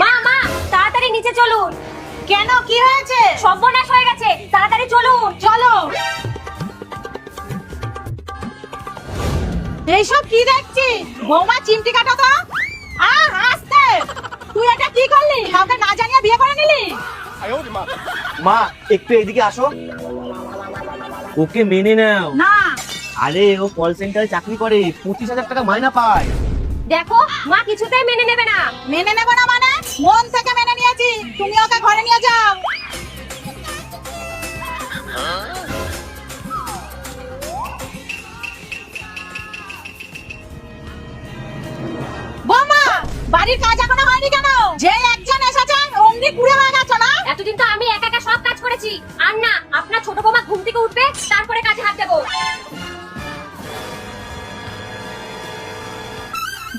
মা মা তাড়াতাড়ি নিচে চলুন। কেন, কি হয়েছে? সর্বনাশ হয়ে গেছে, তাড়াতাড়ি চলুন। চলো। এইসব কি দেখছি? বৌমা চিমটি কাটো তো। আস্তে। তুই এটা কি করলি? কাউকে না জানিয়ে বিয়ে করে নিলি? মা একটু এদিকে আসো। ওকে মেনে নাও। না। আরে ও কল সেন্টারে চাকরি করে, 25,000 টাকা মাইনা পায়। দেখো মা কিছুতেই মেনে নেবে না। মেনে নেব না মানে? মন থেকে মেনে নিয়েছি। তুমি ওকে ঘরে নিয়ে যাও। বৌমা, বাড়ির কাজ এখনো হয়নি কেন? যে একজন এসেছে অমনি পুড়ে হয়ে গেছে না? এতদিন তো আমি একা একা সব কাজ করেছি। আর না, আপনার ছোট বৌমা ঘুম থেকে উঠবে, তারপরে কাজে হাত দেবো।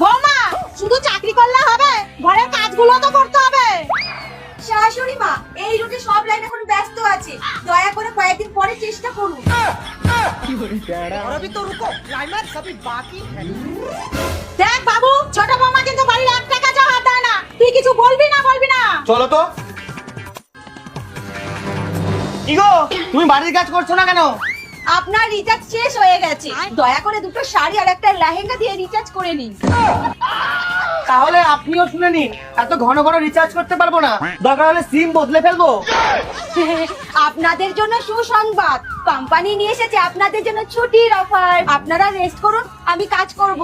বৌমা, শুধু চাকরি করলে হবে? ঘরের কাজগুলো তো করতে হবে। শাশুড়ি মা, এই রুটে সব লাইন এখন ব্যস্ত আছে, দয়া করে কয়েকদিন পরে চেষ্টা করুন। দেখ বাবু, ছোট বৌমা কিন্তু বাড়ির একটা কাজও হাত দেয় না। তুই কিছু বলবি না? বলবি না? চলো তো। কি গো, তুমি বাড়ির কাজ করছো না কেন? আপনার রিচার্জ শেষ হয়ে গেছে, দয়া করে দুটো শাড়ি আর একটা লেহেঙ্গা দিয়ে রিচার্জ করে নিন। তাহলে আপনিও শুনে নিন, এত ঘন ঘন রিচার্জ করতে পারবো না, দরকার হলে সিম বদলে ফেলবো। আপনাদের জন্য সুসংবাদ, কোম্পানি নিয়ে এসেছে আপনাদের জন্য ছুটির অফার। আপনারা রেস্ট করুন, আমি কাজ করব।